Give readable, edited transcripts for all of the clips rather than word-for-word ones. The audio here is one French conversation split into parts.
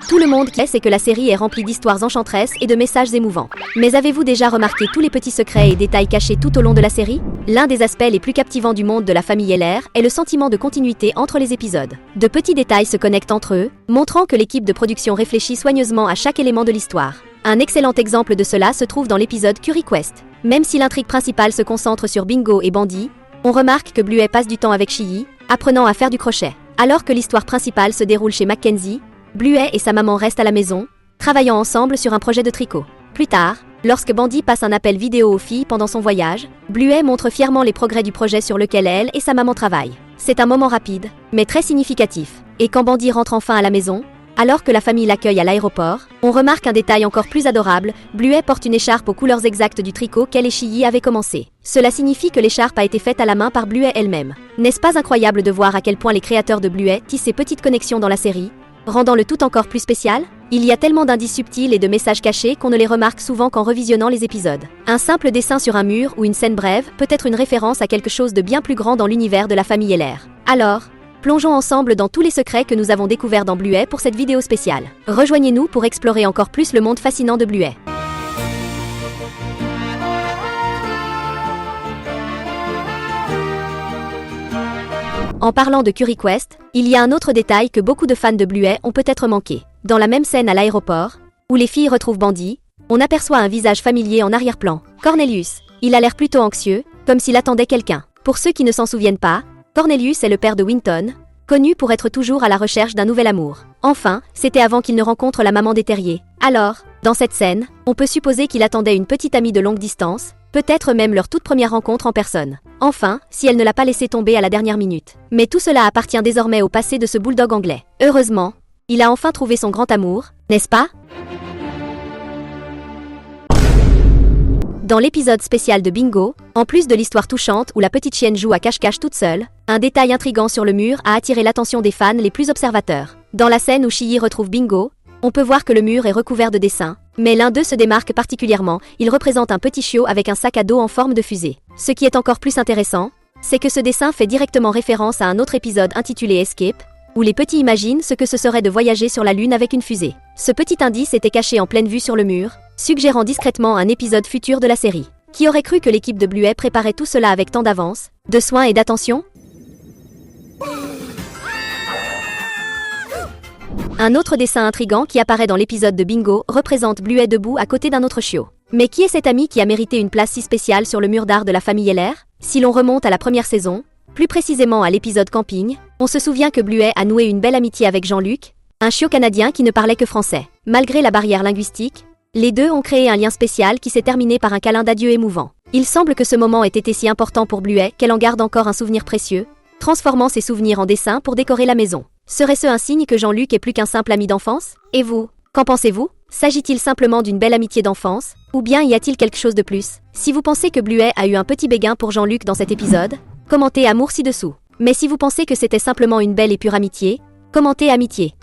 Tout le monde sait que la série est remplie d'histoires enchanteresses et de messages émouvants. Mais avez-vous déjà remarqué tous les petits secrets et détails cachés tout au long de la série? L'un des aspects les plus captivants du monde de la famille Heller est le sentiment de continuité entre les épisodes. De petits détails se connectent entre eux, montrant que l'équipe de production réfléchit soigneusement à chaque élément de l'histoire. Un excellent exemple de cela se trouve dans l'épisode Curry Quest. Même si l'intrigue principale se concentre sur Bingo et Bandit, on remarque que Bluey passe du temps avec Chiyhi, apprenant à faire du crochet. Alors que l'histoire principale se déroule chez Mackenzie, Bluey et sa maman restent à la maison, travaillant ensemble sur un projet de tricot. Plus tard, lorsque Bandit passe un appel vidéo aux filles pendant son voyage, Bluey montre fièrement les progrès du projet sur lequel elle et sa maman travaillent. C'est un moment rapide, mais très significatif. Et quand Bandit rentre enfin à la maison, alors que la famille l'accueille à l'aéroport, on remarque un détail encore plus adorable, Bluey porte une écharpe aux couleurs exactes du tricot qu'elle et Chiyhi avaient commencé. Cela signifie que l'écharpe a été faite à la main par Bluey elle-même. N'est-ce pas incroyable de voir à quel point les créateurs de Bluey tissent ces petites connexions dans la série, rendant le tout encore plus spécial? Il y a tellement d'indices subtils et de messages cachés qu'on ne les remarque souvent qu'en revisionnant les épisodes. Un simple dessin sur un mur ou une scène brève peut être une référence à quelque chose de bien plus grand dans l'univers de la famille Heller. Alors, plongeons ensemble dans tous les secrets que nous avons découverts dans Bluey pour cette vidéo spéciale. Rejoignez-nous pour explorer encore plus le monde fascinant de Bluey. En parlant de Curry Quest, il y a un autre détail que beaucoup de fans de Bluey ont peut-être manqué. Dans la même scène à l'aéroport, où les filles retrouvent Bandit, on aperçoit un visage familier en arrière-plan. Cornelius. Il a l'air plutôt anxieux, comme s'il attendait quelqu'un. Pour ceux qui ne s'en souviennent pas, Cornelius est le père de Winton, connu pour être toujours à la recherche d'un nouvel amour. Enfin, c'était avant qu'il ne rencontre la maman des terriers. Alors, dans cette scène, on peut supposer qu'il attendait une petite amie de longue distance, peut-être même leur toute première rencontre en personne. Enfin, si elle ne l'a pas laissé tomber à la dernière minute. Mais tout cela appartient désormais au passé de ce bulldog anglais. Heureusement, il a enfin trouvé son grand amour, n'est-ce pas? Dans l'épisode spécial de Bingo, en plus de l'histoire touchante où la petite chienne joue à cache-cache toute seule, un détail intriguant sur le mur a attiré l'attention des fans les plus observateurs. Dans la scène où Chiyhi retrouve Bingo, on peut voir que le mur est recouvert de dessins, mais l'un d'eux se démarque particulièrement, il représente un petit chiot avec un sac à dos en forme de fusée. Ce qui est encore plus intéressant, c'est que ce dessin fait directement référence à un autre épisode intitulé Escape, où les petits imaginent ce que ce serait de voyager sur la Lune avec une fusée. Ce petit indice était caché en pleine vue sur le mur, suggérant discrètement un épisode futur de la série. Qui aurait cru que l'équipe de Bluey préparait tout cela avec tant d'avance, de soin et d'attention? Un autre dessin intrigant qui apparaît dans l'épisode de Bingo représente Bluey debout à côté d'un autre chiot. Mais qui est cet ami qui a mérité une place si spéciale sur le mur d'art de la famille Heller? Si l'on remonte à la première saison, plus précisément à l'épisode Camping, on se souvient que Bluey a noué une belle amitié avec Jean-Luc, un chiot canadien qui ne parlait que français. Malgré la barrière linguistique, les deux ont créé un lien spécial qui s'est terminé par un câlin d'adieu émouvant. Il semble que ce moment ait été si important pour Bluey qu'elle en garde encore un souvenir précieux, transformant ses souvenirs en dessins pour décorer la maison. Serait-ce un signe que Jean-Luc est plus qu'un simple ami d'enfance? Et vous, qu'en pensez-vous? S'agit-il simplement d'une belle amitié d'enfance? Ou bien y a-t-il quelque chose de plus? Si vous pensez que Bluey a eu un petit béguin pour Jean-Luc dans cet épisode, commentez amour ci-dessous. Mais si vous pensez que c'était simplement une belle et pure amitié, commentez amitié.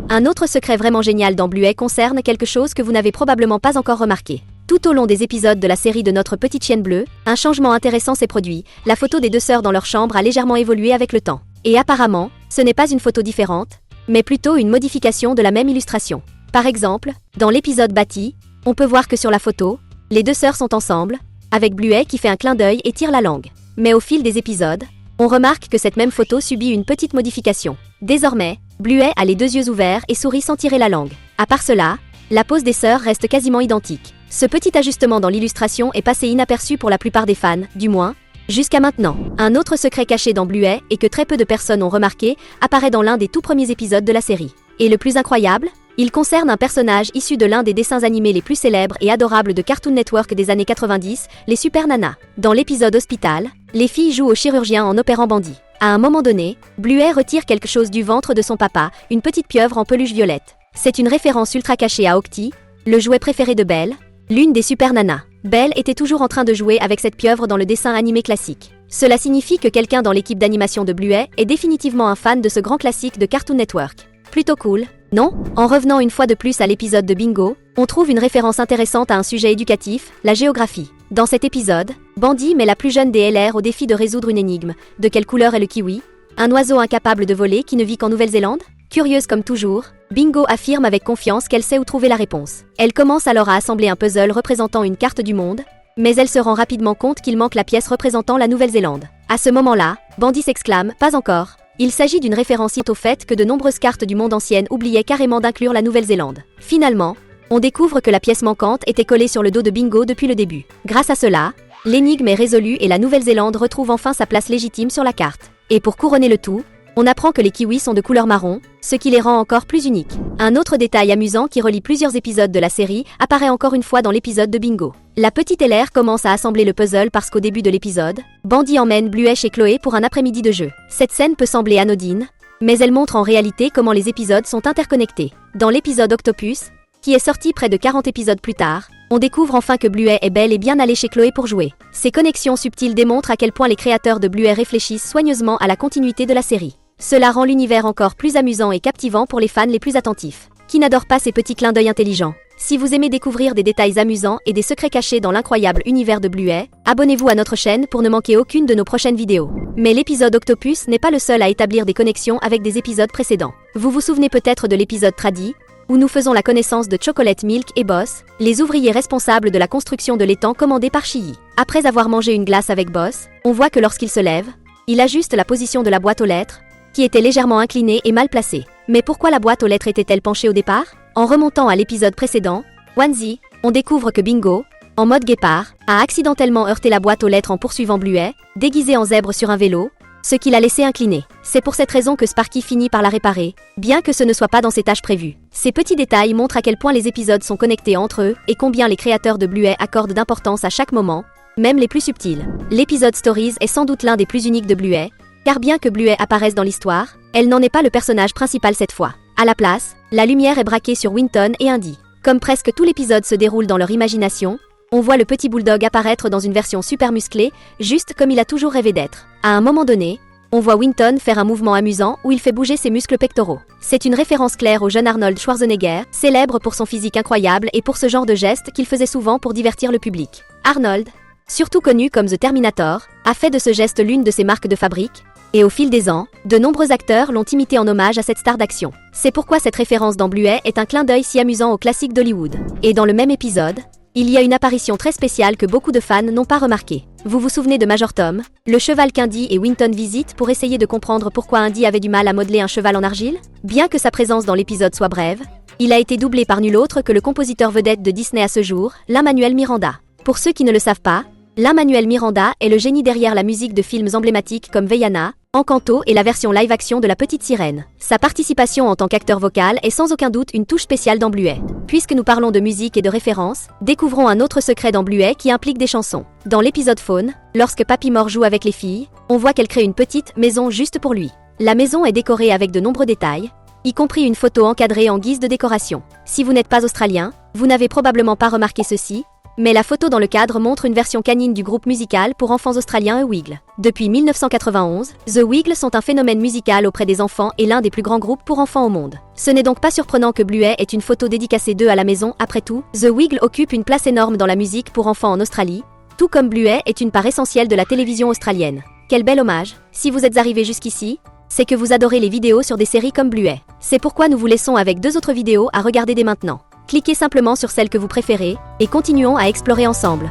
Un autre secret vraiment génial dans Bluey concerne quelque chose que vous n'avez probablement pas encore remarqué. Tout au long des épisodes de la série de Notre Petite Chienne Bleue, un changement intéressant s'est produit, la photo des deux sœurs dans leur chambre a légèrement évolué avec le temps. Et apparemment, ce n'est pas une photo différente, mais plutôt une modification de la même illustration. Par exemple, dans l'épisode Batty, on peut voir que sur la photo, les deux sœurs sont ensemble, avec Bluey qui fait un clin d'œil et tire la langue. Mais au fil des épisodes, on remarque que cette même photo subit une petite modification. Désormais, Bluey a les deux yeux ouverts et sourit sans tirer la langue. À part cela, la pose des sœurs reste quasiment identique. Ce petit ajustement dans l'illustration est passé inaperçu pour la plupart des fans, du moins, jusqu'à maintenant. Un autre secret caché dans Bluey et que très peu de personnes ont remarqué apparaît dans l'un des tout premiers épisodes de la série. Et le plus incroyable, il concerne un personnage issu de l'un des dessins animés les plus célèbres et adorables de Cartoon Network des années 90, les Super Nanas. Dans l'épisode Hospital, les filles jouent au chirurgien en opérant Bandit. À un moment donné, Bluey retire quelque chose du ventre de son papa, une petite pieuvre en peluche violette. C'est une référence ultra cachée à Octi, le jouet préféré de Belle, l'une des Super Nanas. Belle était toujours en train de jouer avec cette pieuvre dans le dessin animé classique. Cela signifie que quelqu'un dans l'équipe d'animation de Bluey est définitivement un fan de ce grand classique de Cartoon Network. Plutôt cool, non? En revenant une fois de plus à l'épisode de Bingo, on trouve une référence intéressante à un sujet éducatif, la géographie. Dans cet épisode, Bandit met la plus jeune des LR au défi de résoudre une énigme. De quelle couleur est le kiwi? Un oiseau incapable de voler qui ne vit qu'en Nouvelle-Zélande? Curieuse comme toujours, Bingo affirme avec confiance qu'elle sait où trouver la réponse. Elle commence alors à assembler un puzzle représentant une carte du monde, mais elle se rend rapidement compte qu'il manque la pièce représentant la Nouvelle-Zélande. À ce moment-là, Bandy s'exclame « Pas encore ». Il s'agit d'une référence au fait que de nombreuses cartes du monde anciennes oubliaient carrément d'inclure la Nouvelle-Zélande. Finalement, on découvre que la pièce manquante était collée sur le dos de Bingo depuis le début. Grâce à cela, l'énigme est résolue et la Nouvelle-Zélande retrouve enfin sa place légitime sur la carte. Et pour couronner le tout, on apprend que les kiwis sont de couleur marron, ce qui les rend encore plus uniques. Un autre détail amusant qui relie plusieurs épisodes de la série apparaît encore une fois dans l'épisode de Bingo. La petite LR commence à assembler le puzzle parce qu'au début de l'épisode, Bandy emmène Bluet chez Chloé pour un après-midi de jeu. Cette scène peut sembler anodine, mais elle montre en réalité comment les épisodes sont interconnectés. Dans l'épisode Octopus, qui est sorti près de 40 épisodes plus tard, on découvre enfin que Bluet est bel et bien allé chez Chloé pour jouer. Ces connexions subtiles démontrent à quel point les créateurs de Bluet réfléchissent soigneusement à la continuité de la série. Cela rend l'univers encore plus amusant et captivant pour les fans les plus attentifs. Qui n'adore pas ces petits clins d'œil intelligents? Si vous aimez découvrir des détails amusants et des secrets cachés dans l'incroyable univers de Bluet, abonnez-vous à notre chaîne pour ne manquer aucune de nos prochaines vidéos. Mais l'épisode Octopus n'est pas le seul à établir des connexions avec des épisodes précédents. Vous vous souvenez peut-être de l'épisode Tradi, où nous faisons la connaissance de Chocolate Milk et Boss, les ouvriers responsables de la construction de l'étang commandé par Chii. Après avoir mangé une glace avec Boss, on voit que lorsqu'il se lève, il ajuste la position de la boîte aux lettres, qui était légèrement inclinée et mal placée. Mais pourquoi la boîte aux lettres était-elle penchée au départ? En remontant à l'épisode précédent, Onesie, on découvre que Bingo, en mode guépard, a accidentellement heurté la boîte aux lettres en poursuivant Bluet, déguisé en zèbre sur un vélo, ce qui l'a laissé incliner. C'est pour cette raison que Sparky finit par la réparer, bien que ce ne soit pas dans ses tâches prévues. Ces petits détails montrent à quel point les épisodes sont connectés entre eux et combien les créateurs de Bluet accordent d'importance à chaque moment, même les plus subtils. L'épisode Stories est sans doute l'un des plus uniques de Bluet, car bien que Bluet apparaisse dans l'histoire, elle n'en est pas le personnage principal cette fois. À la place, la lumière est braquée sur Winton et Indy. Comme presque tout l'épisode se déroule dans leur imagination, on voit le petit bulldog apparaître dans une version super musclée, juste comme il a toujours rêvé d'être. À un moment donné, on voit Winton faire un mouvement amusant où il fait bouger ses muscles pectoraux. C'est une référence claire au jeune Arnold Schwarzenegger, célèbre pour son physique incroyable et pour ce genre de gestes qu'il faisait souvent pour divertir le public. Arnold, surtout connu comme The Terminator, a fait de ce geste l'une de ses marques de fabrique, et au fil des ans, de nombreux acteurs l'ont imité en hommage à cette star d'action. C'est pourquoi cette référence dans Bluet est un clin d'œil si amusant aux classiques d'Hollywood. Et dans le même épisode, il y a une apparition très spéciale que beaucoup de fans n'ont pas remarquée. Vous vous souvenez de Major Tom, le cheval qu'Indy et Winton visitent pour essayer de comprendre pourquoi Indy avait du mal à modeler un cheval en argile? Bien que sa présence dans l'épisode soit brève, il a été doublé par nul autre que le compositeur vedette de Disney à ce jour, Lin-Manuel Miranda. Pour ceux qui ne le savent pas, Lin-Manuel Miranda est le génie derrière la musique de films emblématiques comme Vaiana, Encanto et la version live-action de La Petite Sirène. Sa participation en tant qu'acteur vocal est sans aucun doute une touche spéciale dans Bluet. Puisque nous parlons de musique et de références, découvrons un autre secret dans Bluet qui implique des chansons. Dans l'épisode Faune, lorsque Papy Mort joue avec les filles, on voit qu'elle crée une petite maison juste pour lui. La maison est décorée avec de nombreux détails, y compris une photo encadrée en guise de décoration. Si vous n'êtes pas australien, vous n'avez probablement pas remarqué ceci, mais la photo dans le cadre montre une version canine du groupe musical pour enfants australien The Wiggles. Depuis 1991, The Wiggles sont un phénomène musical auprès des enfants et l'un des plus grands groupes pour enfants au monde. Ce n'est donc pas surprenant que Bluet ait une photo dédicacée d'eux à la maison. Après tout, The Wiggles occupe une place énorme dans la musique pour enfants en Australie, tout comme Bluet est une part essentielle de la télévision australienne. Quel bel hommage! Si vous êtes arrivé jusqu'ici, c'est que vous adorez les vidéos sur des séries comme Bluet. C'est pourquoi nous vous laissons avec 2 autres vidéos à regarder dès maintenant. Cliquez simplement sur celle que vous préférez, et continuons à explorer ensemble.